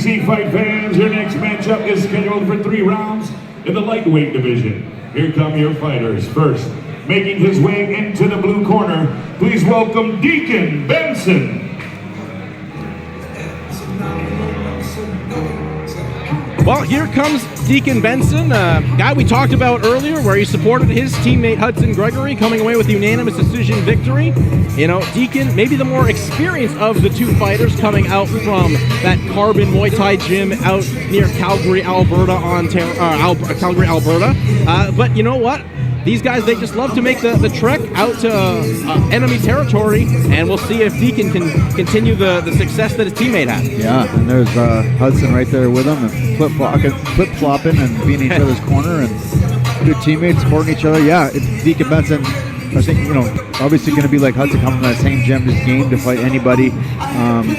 BTC fight fans, your next matchup is scheduled for 3 rounds in the lightweight division. Here come your fighters. First, making his way into the blue corner, please welcome Dekin Benson. Well, here comes Dekin Benson, guy we talked about earlier, where he supported his teammate Hudson Gregory, coming away with a unanimous decision victory. You know, Dekin, maybe the more experienced of the two fighters, coming out from that Carbon Muay Thai gym out near Calgary, Alberta, Calgary, Alberta. But you know what? These guys, they just love to make the trek out to enemy territory, and we'll see if Dekin can continue the success that his teammate had. Yeah, and there's Hudson right there with him, and flip-flopping and being in each other's corner, and good teammates supporting each other. Yeah, it's Dekin Benson. I think, you know, obviously going to be like Hudson, coming from that same gym, just game to fight anybody.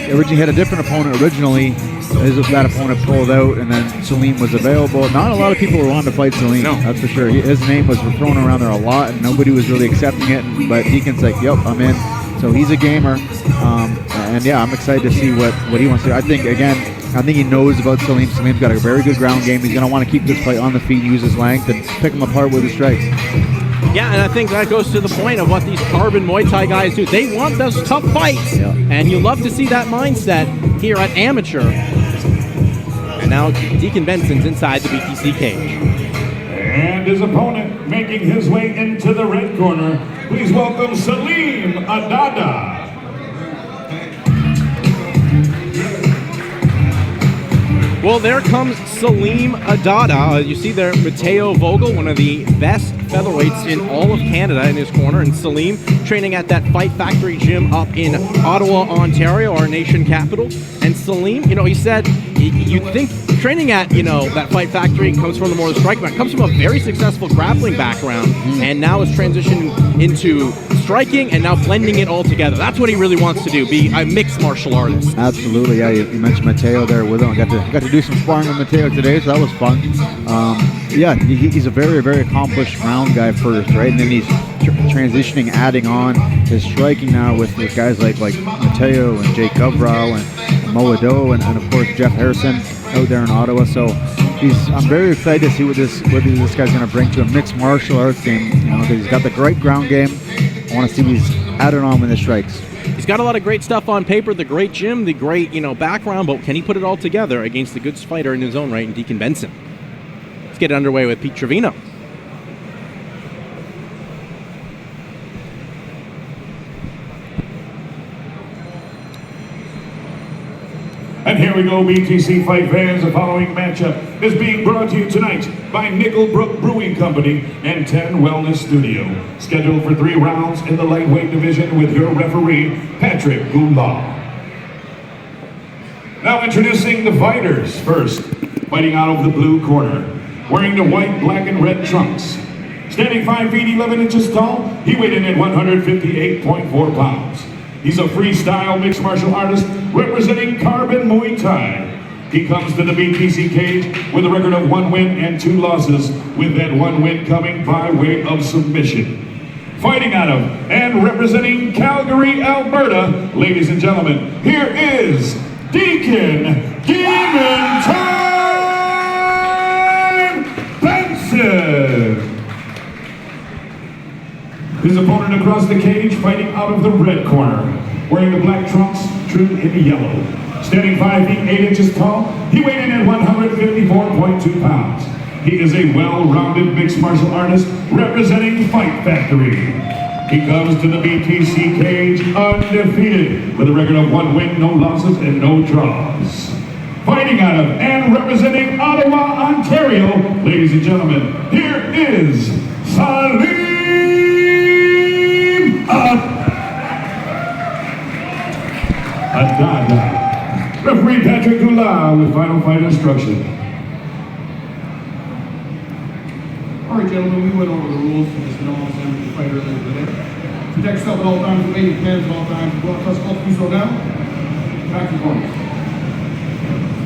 Originally had a different opponent originally. That opponent pulled out, and then Salim was available. Not a lot of people were wanting to fight Salim, no. That's for sure. His name was thrown around there a lot, and nobody was really accepting it. But Dekin's like, yep, I'm in. So he's a gamer. And yeah, I'm excited to see what he wants to do. I think he knows about Salim. Salim's got a very good ground game. He's going to want to keep this fight on the feet, use his length, and pick him apart with his strikes. Yeah, and I think that goes to the point of what these Carbon Muay Thai guys do. They want those tough fights, yeah. And you love to see that mindset here at Amateur. And now Dekin Benson's inside the BTC cage. And his opponent making his way into the red corner, please welcome Salim Addada. Well, there comes Salim Addada. You see there Matteo Vogel, one of the best featherweights in all of Canada, in his corner. And Salim training at that Fight Factory gym up in Ottawa, Ontario, our nation capital. And Salim, you know, he said, you'd think training at, you know, that Fight Factory comes from the more striking background, comes from a very successful grappling background, and now is transitioning into striking and now blending it all together. That's what he really wants to do, be a mixed martial artist. Absolutely, yeah. You mentioned Matteo there with him. I got to do some sparring with Matteo today, so that was fun. Yeah, he's a very, very accomplished ground guy first, right? And then he's transitioning, adding on his striking now with guys like Matteo and Jake Govrow and Moado and of course Jeff Harrison out there in Ottawa. So I'm very excited to see what this guy's going to bring to a mixed martial arts game. You know, because he's got the great ground game. I want to see what he's added on with his strikes. He's got a lot of great stuff on paper, the great gym, the great, you know, background, but can he put it all together against the good fighter in his own right, in Dekin Benson? Let's get it underway with Pete Trevino. And here we go, BTC fight fans. The following matchup is being brought to you tonight by Nickelbrook Brewing Company and 10 Wellness Studio. Scheduled for 3 rounds in the lightweight division with your referee, Patrick Goulaw. Now introducing the fighters. First, fighting out of the blue corner, wearing the white, black, and red trunks. Standing 5 feet 11 inches tall, he weighed in at 158.4 pounds. He's a freestyle mixed martial artist representing Carbon Muay Thai. He comes to the BTC cage with a record of 1 win and 2 losses, with that 1 win coming by way of submission. Fighting out of and representing Calgary, Alberta, ladies and gentlemen, here is Dekin Benson. His opponent across the cage, fighting out of the red corner, wearing the black trunks trimmed in yellow. Standing 5 feet 8 inches tall, he weighed in at 154.2 pounds. He is a well-rounded mixed martial artist representing Fight Factory. He comes to the BTC cage undefeated with a record of 1 win, no losses, and no draws. Fighting out of and representing Ottawa, Ontario, ladies and gentlemen, here is Salim Addada. Referee Patrick Goulaw with final fight instruction. All right, gentlemen, we went over the rules for this phenomenal amateur fight earlier today. Protect yourself at all times, remain in hands at all times. Broadcast all please slow down. Back to corners.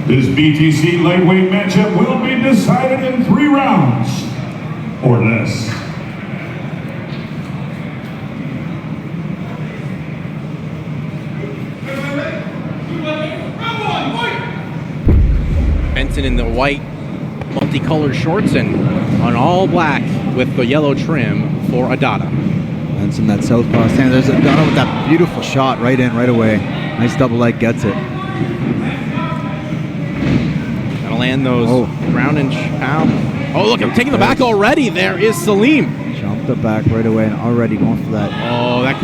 This BTC lightweight matchup will be decided in 3 rounds or less. Benson in the white multicolored shorts and an all black with the yellow trim for Addada. Benson, that southpaw stand. There's Addada with that beautiful shot right in, right away. Nice double leg, gets it. Gotta land those ground and pound. Oh, look, I'm taking the back already. There is Salim. Jumped the back right away and already going for that. Oh, this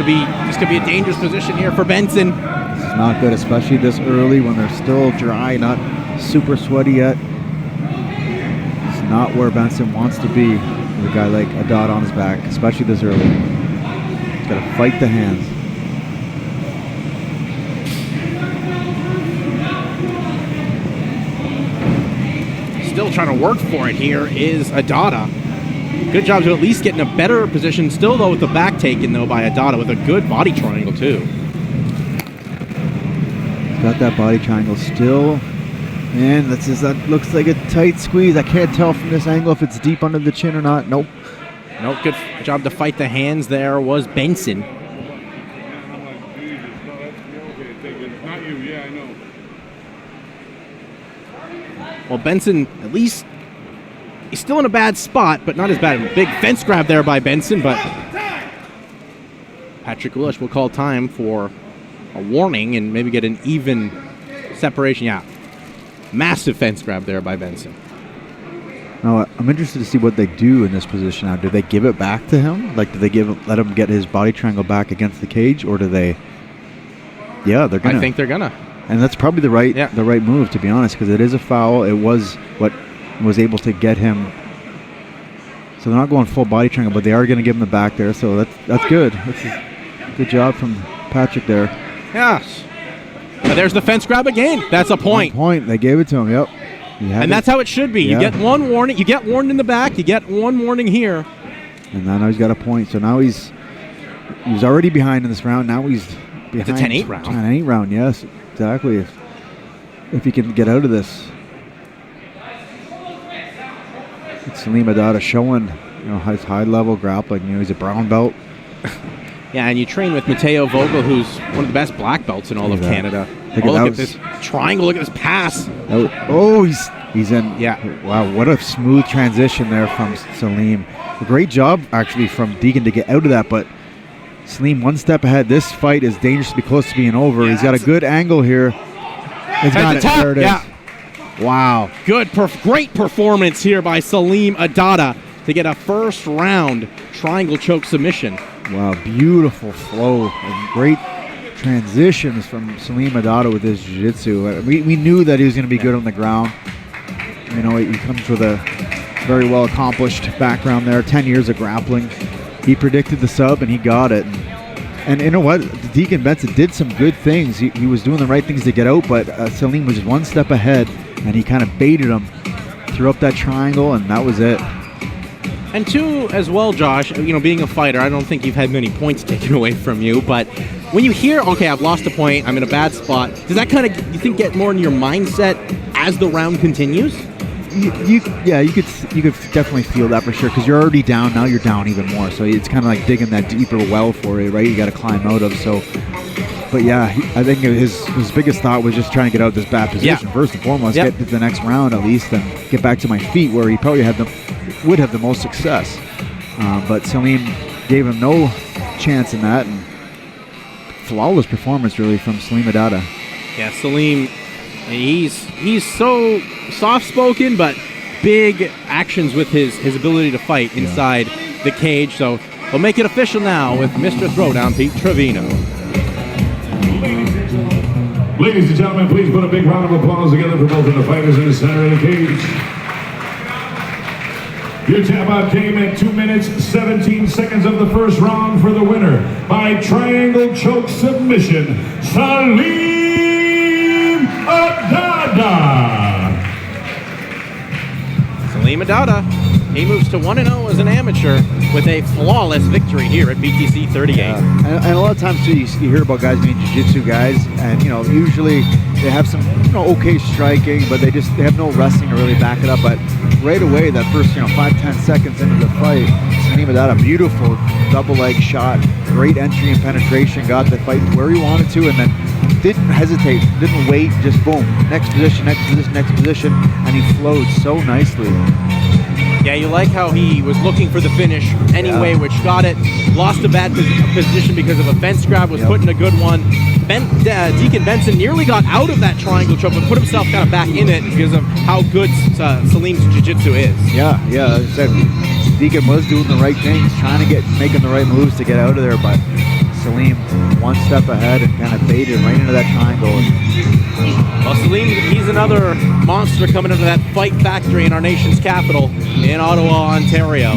could be a dangerous position here for Benson. This is not good, especially this early when they're still dry, not super sweaty yet. It's not where Benson wants to be with a guy like Addada on his back, especially this early. He's got to fight the hands. Still trying to work for it here is Addada. Good job to at least get in a better position. Still, though, with the back taken, though, by Addada with a good body triangle, too. Got that body triangle still. And that looks like a tight squeeze. I can't tell from this angle if it's deep under the chin or not. Nope. Nope, good job to fight the hands there was Benson. Not you, yeah, I know. Well, Benson, at least, he's still in a bad spot, but not as bad. Big fence grab there by Benson, but Patrick Willis will call time for a warning and maybe get an even separation. Yeah, massive fence grab there by Benson. Now, I'm interested to see what they do in this position now. Do they give it back to him? Like, do they let him get his body triangle back against the cage, or do they? Yeah, they're gonna. I think they're gonna. And that's probably the right move, to be honest, because it is a foul. It was what was able to get him. So they're not going full body triangle, but they are going to give him the back there. So that's good. That's a good job from Patrick there. Yes. But there's the fence grab again. That's a point. 1 point. They gave it to him. Yep. And that's how it should be. Yeah. You get one warning. You get warned in the back. You get one warning here. And now he's got a point. So now he was already behind in this round. Now he's behind. It's a 10-8 round. 10-8 round. Yes, exactly. If he can get out of this. It's Salim Addada showing, his high-level grappling. He's a brown belt. Yeah, and you train with Mateo Vogel, who's one of the best black belts in all of Canada. Look at this triangle. Look at this pass. He's in. Yeah. Wow, what a smooth transition there from Salim. A great job, actually, from Dekin to get out of that, but Salim one step ahead. This fight is dangerously close to being over. He's got a good angle here. He's got it. There it is. Yeah. Wow. Great performance here by Salim Addada to get a first round triangle choke submission. Wow, beautiful flow and great transitions from Salim Addada with his jiu-jitsu. We knew that he was going to be good on the ground. He comes with a very well accomplished background there, 10 years of grappling. He predicted the sub and he got it. And you know what? Dekin Benson did some good things. He was doing the right things to get out, but Salim was just one step ahead and he kind of baited him, threw up that triangle, and that was it. And two, as well, Josh, being a fighter, I don't think you've had many points taken away from you, but when you hear, okay, I've lost a point, I'm in a bad spot, does that kind of, you think, get more in your mindset as the round continues? You could definitely feel that for sure, because you're already down. Now you're down even more, so it's kind of like digging that deeper well for you, right? You got to climb out of. So, but yeah, I think his biggest thought was just trying to get out of this bad position first and foremost, get to the next round at least, and get back to my feet where he probably would have the most success. But Salim gave him no chance in that, and flawless performance really from Salim Addada. Yeah, Salim, he's so soft-spoken, but big actions with his ability to fight inside the cage. So we'll make it official now with Mr. Throwdown, Pete Trevino. Ladies and gentlemen, please put a big round of applause together for both of the fighters in the center of the cage. Your tap out came at 2 minutes, 17 seconds of the first round for the winner by triangle choke submission, Salim Addada. Salim Addada, he moves to 1-0 as an amateur with a flawless victory here at BTC 38. And a lot of times too, you hear about guys being jiu-jitsu guys, and usually they have some okay striking, but they have no wrestling to really back it up. But right away, that first 5-10 seconds into the fight, Salim Addada, beautiful double leg shot, great entry and penetration, got the fight where he wanted to, and then didn't hesitate, didn't wait, just boom, next position, and he flowed so nicely. Yeah, you like how he was looking for the finish anyway, which got it. Lost a bad position because of a fence grab, was put in a good one. Dekin Benson nearly got out of that triangle choke, but put himself kind of back in it because of how good Salim's jiu-jitsu is. Yeah, like I said, Dekin was doing the right things, making the right moves to get out of there, but Salim one step ahead and kind of baited right into that triangle. Well, Salim, he's another monster coming into that fight factory in our nation's capital in Ottawa, Ontario.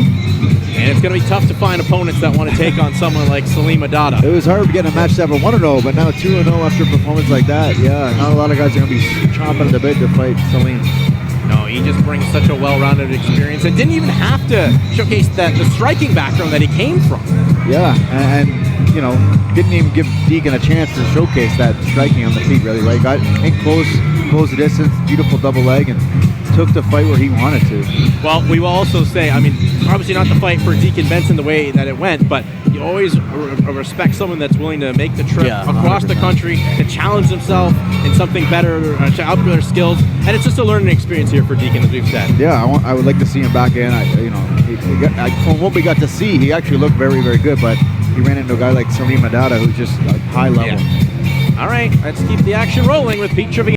And it's going to be tough to find opponents that want to take on someone like Salim Addada. It was hard to get a match that were 1-0, but now 2-0 after a performance like that. Yeah, not a lot of guys are going to be chomping at the bit to fight Salim. No, he just brings such a well-rounded experience and didn't even have to showcase the striking background that he came from. Yeah, and you know, didn't even give Dekin a chance to showcase that striking on the feet, really, right? Got in close the distance, beautiful double leg, and took the fight where he wanted to. Well, we will also say, I mean, obviously not the fight for Dekin Benson the way that it went, but you always respect someone that's willing to make the trip across 100%. The country to challenge themselves in something better, to outdo their skills, and it's just a learning experience here for Dekin, as we've said. Yeah, I would like to see him back in. From what we got to see, he actually looked very, very good, but he ran into a guy like Salim Addada, who's just high level. Yeah. All right, let's keep the action rolling with Pete Trevino.